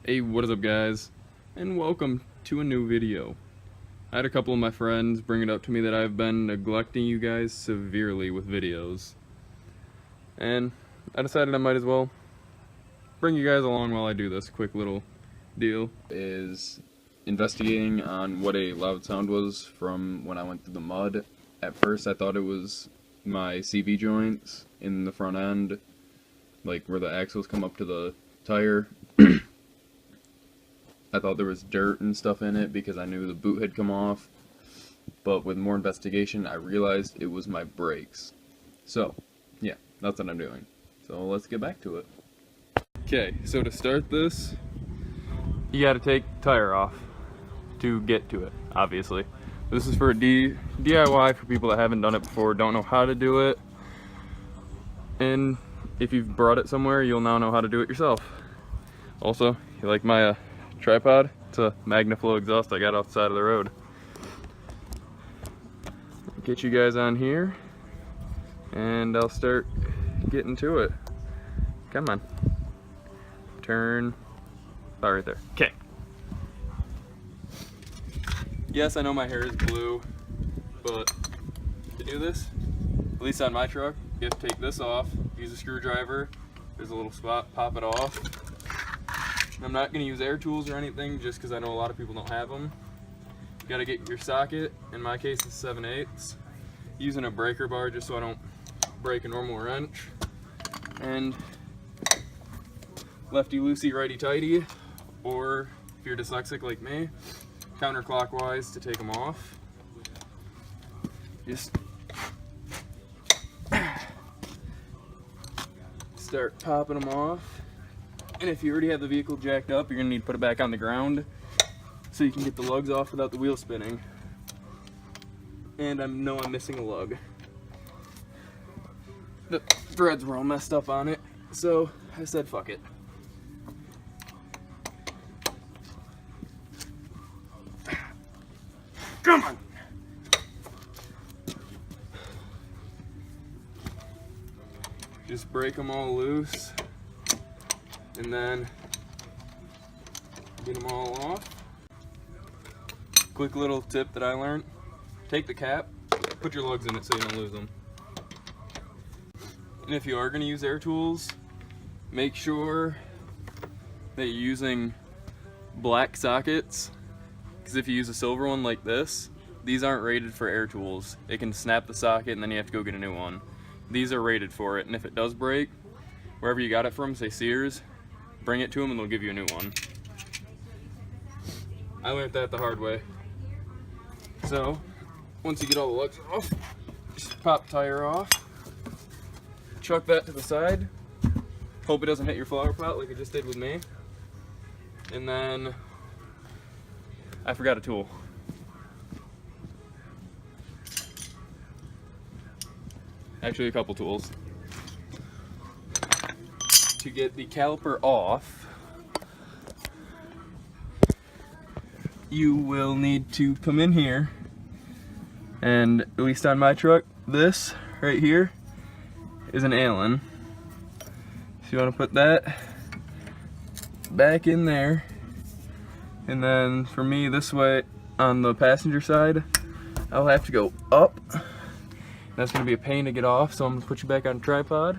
Hey, what is up guys, and welcome to a new video. I had a couple of my friends bring it up to me that I've been neglecting you guys severely with videos, and I decided I might as well bring you guys along while I do this quick little deal. Is investigating on what a loud sound was from when I went through the mud. At first I thought it was my CV joints in the front end, like where the axles come up to the tire. I thought there was dirt and stuff in it because I knew the boot had come off, but with more investigation I realized it was my brakes. So yeah, that's what I'm doing. So let's get back to it. Okay, so to start this, you gotta take the tire off to get to it, obviously. This is for a DIY for people that haven't done it before, don't know how to do it, and if you've brought it somewhere, you'll now know how to do it yourself. Also, you like my tripod? It's a MagnaFlow exhaust I got off the side of the road. Get you guys on here, and I'll start getting to it. Come on. Turn. Oh, right there. Okay. Yes, I know my hair is blue, but to do this, at least on my truck, you have to take this off, use a screwdriver, there's a little spot, pop it off. I'm not going to use air tools or anything just because I know a lot of people don't have them. You got to get your socket, in my case it's 7/8, using a breaker bar just so I don't break a normal wrench, and lefty loosey righty tighty, or if you're dyslexic like me, counterclockwise to take them off. Just start popping them off. And if you already have the vehicle jacked up, you're gonna need to put it back on the ground so you can get the lugs off without the wheel spinning. And I know I'm missing a lug. The threads were all messed up on it, so I said fuck it. Come on! Just break them all loose, and then get them all off. Quick little tip that I learned: take the cap, put your lugs in it so you don't lose them. And if you are going to use air tools, make sure that you're using black sockets, because if you use a silver one like this, these aren't rated for air tools. It can snap the socket and then you have to go get a new one. These are rated for it, and if it does break, wherever you got it from, say Sears, bring it to them and they'll give you a new one. I learned that the hard way. So, once you get all the lugs off, just pop the tire off, chuck that to the side, hope it doesn't hit your flower pot like it just did with me, and then I forgot a tool. Actually, a couple tools. To get the caliper off, you will need to come in here, and at least on my truck, this right here is an Allen. So you want to put that back in there. And then for me, this way on the passenger side, I'll have to go up. That's going to be a pain to get off, so I'm going to put you back on a tripod.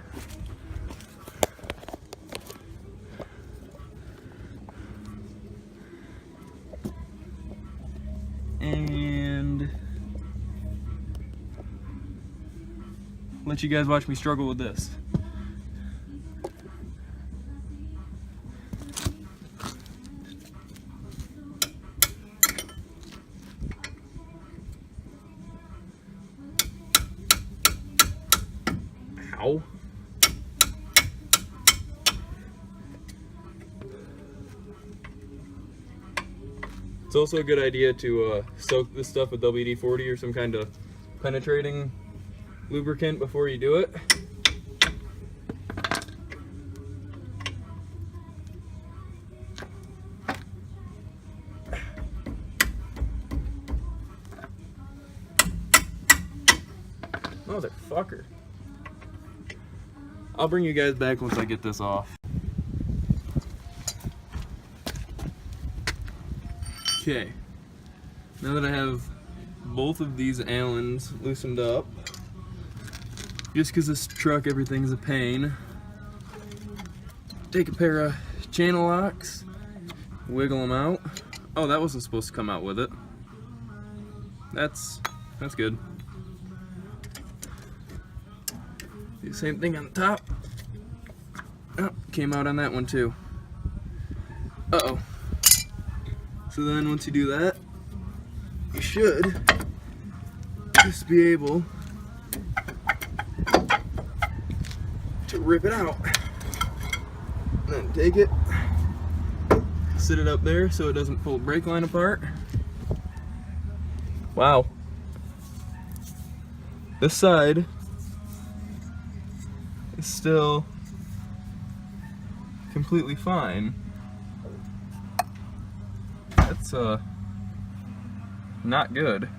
And let you guys watch me struggle with this. Ow. It's also a good idea to soak this stuff with WD-40 or some kind of penetrating lubricant before you do it. Motherfucker. I'll bring you guys back once I get this off. Okay, now that I have both of these Allens loosened up, just because this truck everything's a pain, take a pair of channel locks, wiggle them out. Oh, that wasn't supposed to come out with it. That's good. Do the same thing on the top. Oh, came out on that one too. Uh-oh. So then once you do that, you should just be able to rip it out. And then take it, sit it up there so it doesn't pull the brake line apart. Wow. This side is still completely fine. That's not good.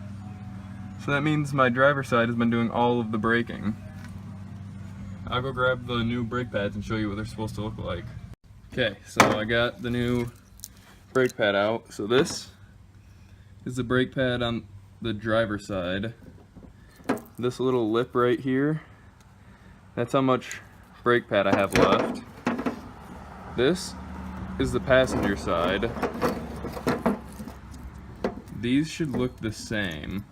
So that means my driver's side has been doing all of the braking. I'll go grab the new brake pads and show you what they're supposed to look like. Okay, so I got the new brake pad out. So this is the brake pad on the driver's side. This little lip right here, that's how much brake pad I have left. This is the passenger side. These should look the same,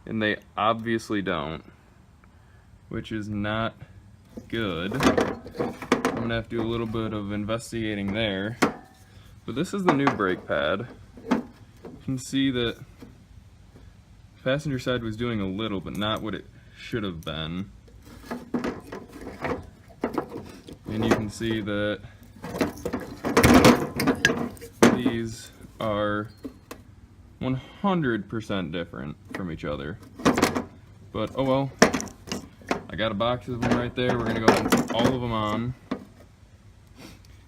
and they obviously don't, which is not good. I'm gonna have to do a little bit of investigating there. But this is the new brake pad. You can see that passenger side was doing a little, but not what it should have been. And you can see that these are 100% different from each other. But oh well, I got a box of them right there. We're gonna go ahead and put all of them on.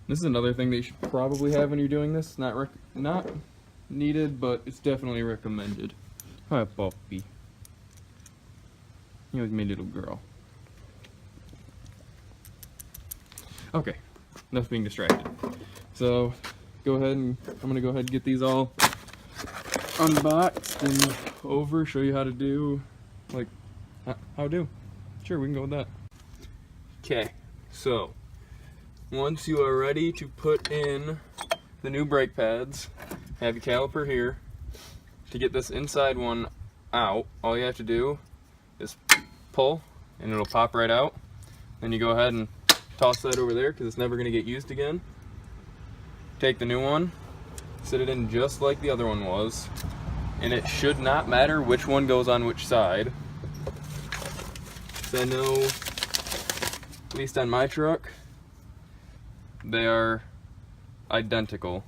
This is another thing that you should probably have when you're doing this. Not needed, but it's definitely recommended. Hi, Poppy. You're my little girl. Okay, enough being distracted. So, go ahead and I'm gonna go ahead and get these all unboxed and over, show you how to do, like, how do. Sure, we can go with that. Okay, so once you are ready to put in the new brake pads, have your caliper here. To get this inside one out, all you have to do is pull and it'll pop right out. Then you go ahead and toss that over there because it's never going to get used again. Take the new one, sit it in just like the other one was, and it should not matter which one goes on which side. So I know, at least on my truck, they are identical.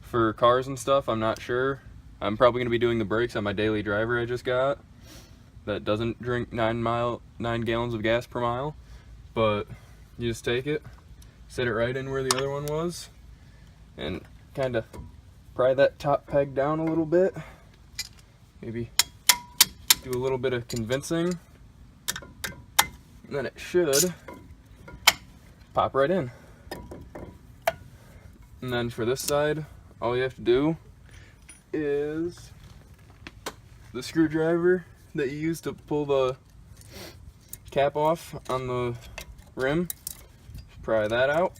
For cars and stuff, I'm not sure. I'm probably going to be doing the brakes on my daily driver I just got that doesn't drink 9 gallons of gas per mile. But you just take it, sit it right in where the other one was, and kind of pry that top peg down a little bit. Maybe do a little bit of convincing, and then it should pop right in. And then for this side, all you have to do is the screwdriver that you use to pull the cap off on the rim, pry that out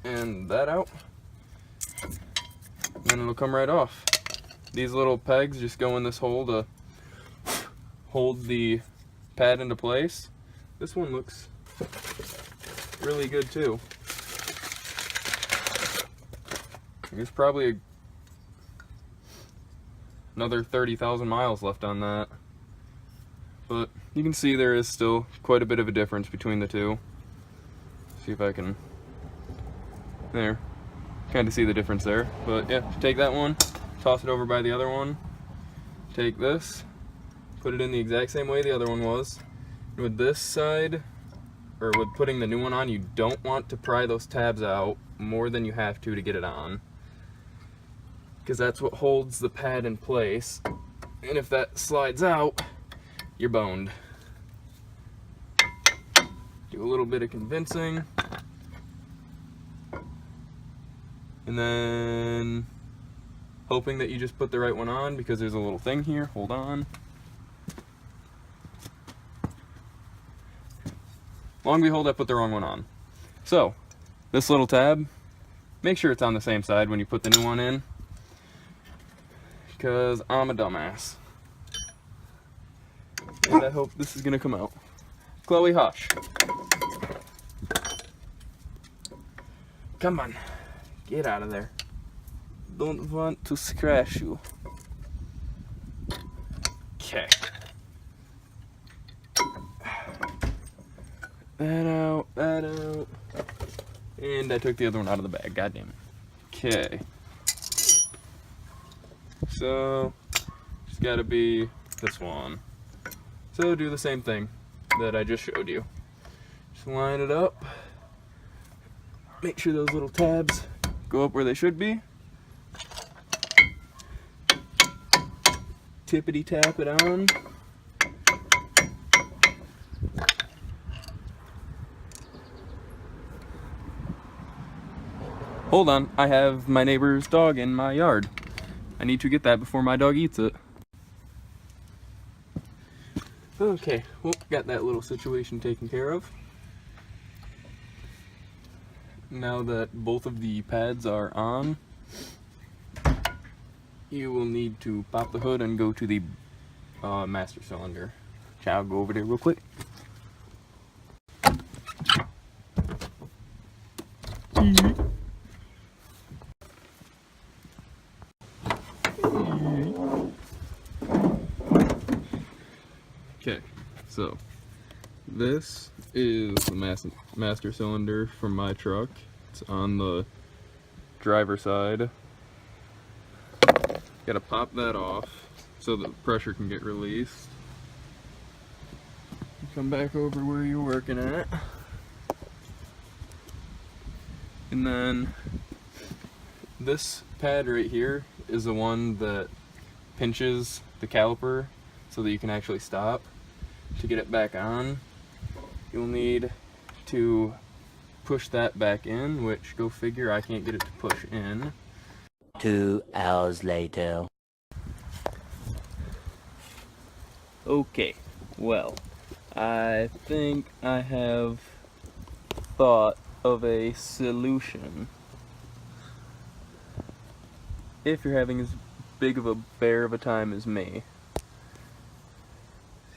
and that out, and then it'll come right off. These little pegs just go in this hole to hold the pad into place. This one looks really good too. There's probably another 30,000 miles left on that. But you can see there is still quite a bit of a difference between the two. See if I can, there, kind of see the difference there. But yeah, take that one, toss it over by the other one. Take this, put it in the exact same way the other one was. With this side, or with putting the new one on, you don't want to pry those tabs out more than you have to get it on, because that's what holds the pad in place, and if that slides out, you're boned. Do a little bit of convincing, And then hoping that you just put the right one on, because there's a little thing here. Hold on. Long and behold, I put the wrong one on. So, this little tab, make sure it's on the same side when you put the new one in, because I'm a dumbass. And I hope this is gonna come out. Chloe, hush. Come on, get out of there. Don't want to scratch you. Okay. That out, that out. And I took the other one out of the bag, god damn it. Okay. So, it's gotta be this one. So do the same thing that I just showed you. Just line it up. Make sure those little tabs go up where they should be. Tippity tap it on. Hold on, I have my neighbor's dog in my yard. I need to get that before my dog eats it. Okay, well, got that little situation taken care of. Now that both of the pads are on, you will need to pop the hood and go to the master cylinder. Okay, I'll go over there real quick. Okay, so this is the master cylinder from my truck. It's on the driver's side. Gotta pop that off so the pressure can get released. Come back over where you're working at. And then this pad right here is the one that pinches the caliper so that you can actually stop. To get it back on, you'll need to push that back in, which, go figure, I can't get it to push in. 2 hours later. Okay, well, I think I have thought of a solution. If you're having as big of a bear of a time as me.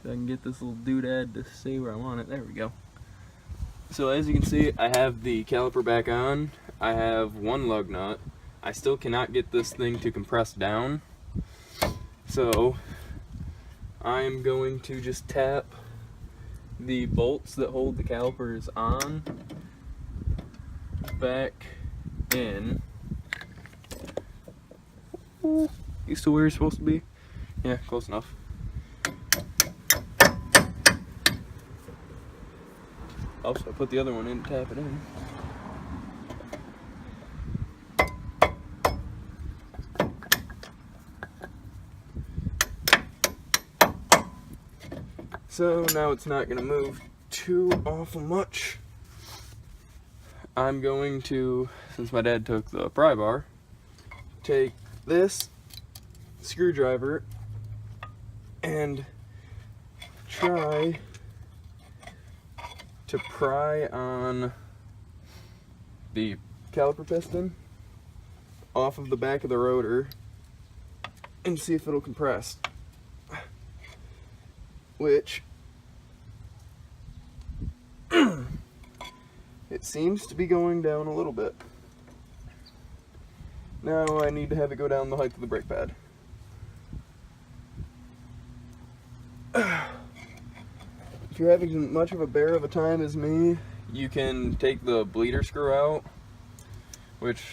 So I can get this little doodad to stay where I want it. There we go. So as you can see, I have the caliper back on. I have one lug nut. I still cannot get this thing to compress down. So I'm going to just tap the bolts that hold the calipers on back in. Ooh, you still where you're supposed to be? Yeah, close enough. Also, I put the other one in to tap it in. So now it's not going to move too awful much. I'm going to, since my dad took the pry bar, take this screwdriver and try to pry on the caliper piston off of the back of the rotor and see if it'll compress. Which it seems to be going down a little bit. Now I need to have it go down the height of the brake pad. If you're having as much of a bear of a time as me, you can take the bleeder screw out, which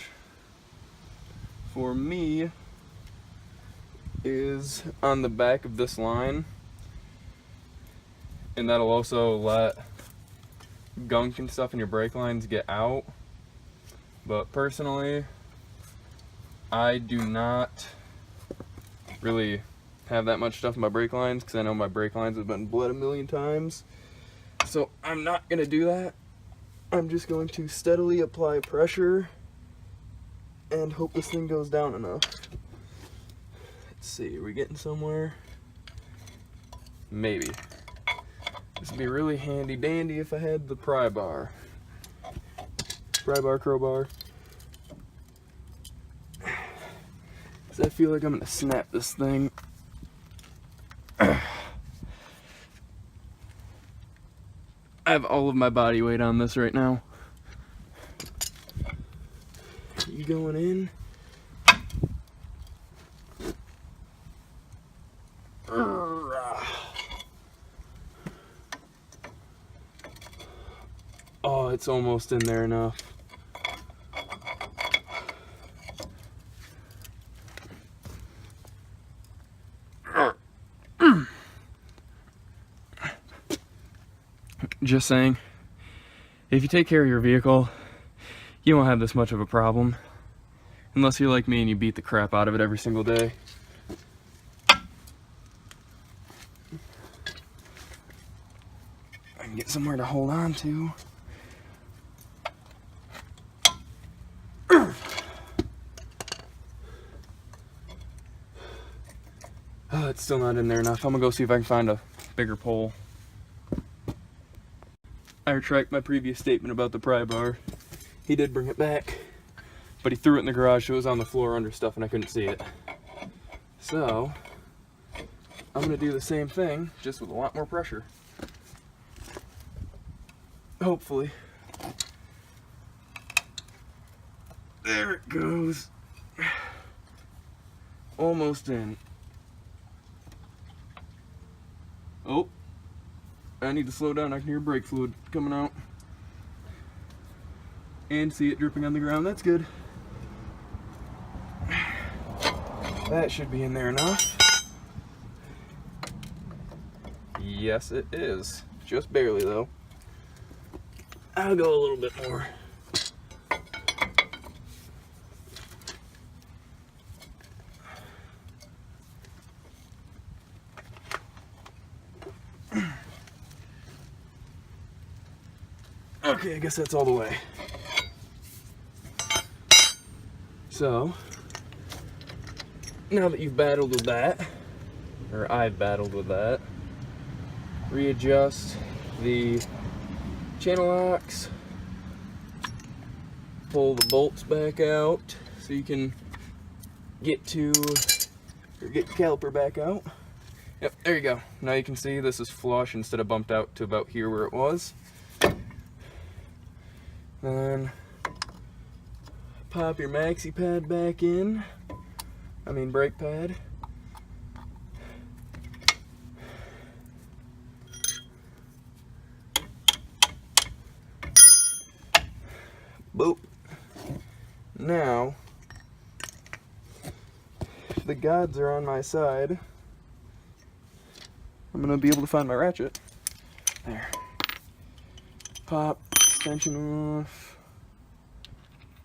for me is on the back of this line, and that'll also let gunk and stuff in your brake lines get out. But personally, I do not really have that much stuff in my brake lines because I know my brake lines have been bled a million times. So I'm not going to do that. I'm just going to steadily apply pressure and hope this thing goes down enough. Let's see, are we getting somewhere? Maybe. This would be really handy dandy if I had the pry bar. Pry bar, crowbar. Cause I feel like I'm gonna snap this thing. I have all of my body weight on this right now. You going in? Oh, it's almost in there enough. Just saying, if you take care of your vehicle, you won't have this much of a problem. Unless you're like me and you beat the crap out of it every single day. I can get somewhere to hold on to. Oh, it's still not in there enough. I'm gonna go see if I can find a bigger pole. I retract my previous statement about the pry bar. He did bring it back, but he threw it in the garage so it was on the floor under stuff and I couldn't see it. So, I'm gonna do the same thing, just with a lot more pressure. Hopefully. There it goes. Almost in. Oh. I need to slow down. I can hear brake fluid coming out. And see it dripping on the ground. That's good. That should be in there enough. Yes, it is. Just barely, though. I'll go a little bit more. Okay, I guess that's all the way. So, now that you've battled with that, or I've battled with that, readjust the channel locks, pull the bolts back out so you can get the caliper back out. Yep, there you go. Now you can see this is flush instead of bumped out to about here where it was. Then pop your maxi pad back in. Brake pad. Boop. Now, if the gods are on my side, I'm gonna be able to find my ratchet. There. Pop. Extension off.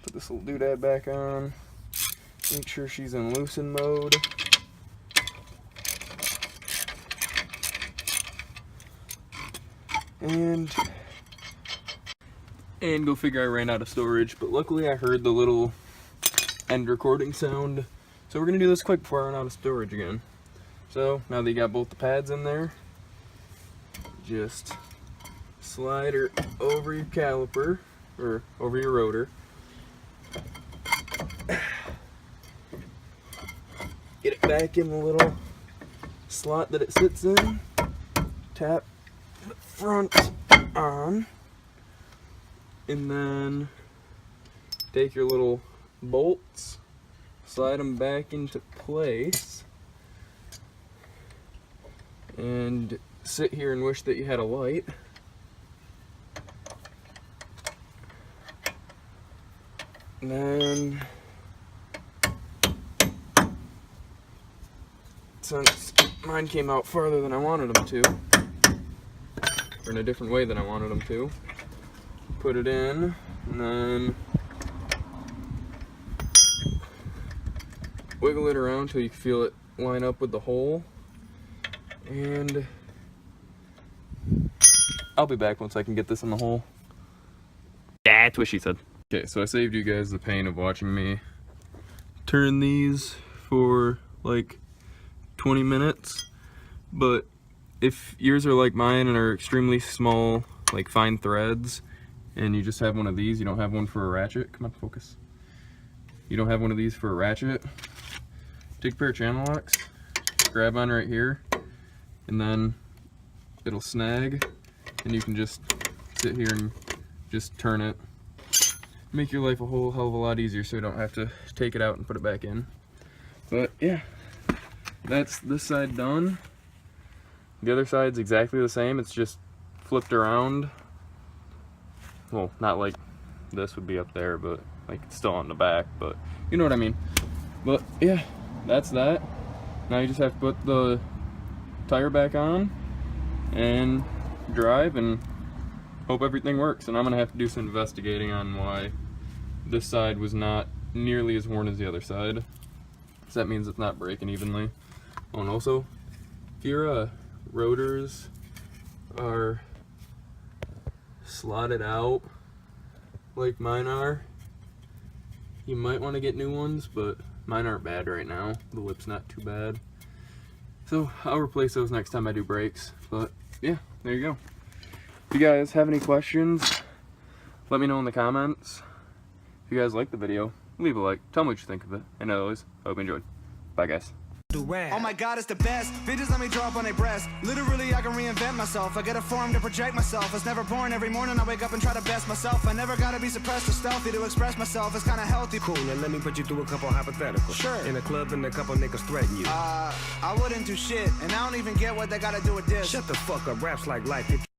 Put this little doodad back on. Make sure she's in loosen mode. And go figure I ran out of storage, but luckily I heard the little end recording sound. So we're gonna do this quick before I run out of storage again. So now that you got both the pads in there, just slide her over your caliper, or over your rotor. Get it back in the little slot that it sits in. Tap the front on. And then take your little bolts, slide them back into place. And sit here and wish that you had a light. And then, since mine came out farther than I wanted them to, or in a different way than I wanted them to, put it in, and then wiggle it around until you feel it line up with the hole, and I'll be back once I can get this in the hole. That's what she said. Okay, so I saved you guys the pain of watching me turn these for like 20 minutes, but if yours are like mine and are extremely small, like fine threads, and you just have one of these, you don't have one for a ratchet, come on, focus. You don't have one of these for a ratchet, take a pair of channel locks, grab on right here, and then it'll snag, and you can just sit here and just turn it. Make your life a whole hell of a lot easier so you don't have to take it out and put it back in. But yeah, that's this side done. The other side's exactly the same, it's just flipped around. Well, not like this would be up there, but like it's still on the back, but you know what I mean. But yeah, that's that. Now you just have to put the tire back on and drive and hope everything works. And I'm gonna have to do some investigating on why this side was not nearly as worn as the other side. So that means it's not braking evenly. Oh, and also, if your rotors are slotted out like mine are, you might want to get new ones, but mine aren't bad right now. The lip's not too bad. So I'll replace those next time I do brakes. But yeah, there you go. If you guys have any questions, let me know in the comments. If you guys like the video, leave a like. Tell me what you think of it. And as always, I hope you enjoyed. Bye, guys. Oh my god, it's the best. Bitches let me draw up on their breast. Literally, I can reinvent myself. I get a form to project myself. I was never born. Every morning I wake up and try to best myself. I never gotta be suppressed or stealthy to express myself. It's kinda healthy. Cool, now let me put you through a couple hypotheticals. Sure. In a club and a couple niggas threaten you. I wouldn't do shit, and I don't even get what they gotta do with this. Shut the fuck up, raps like life.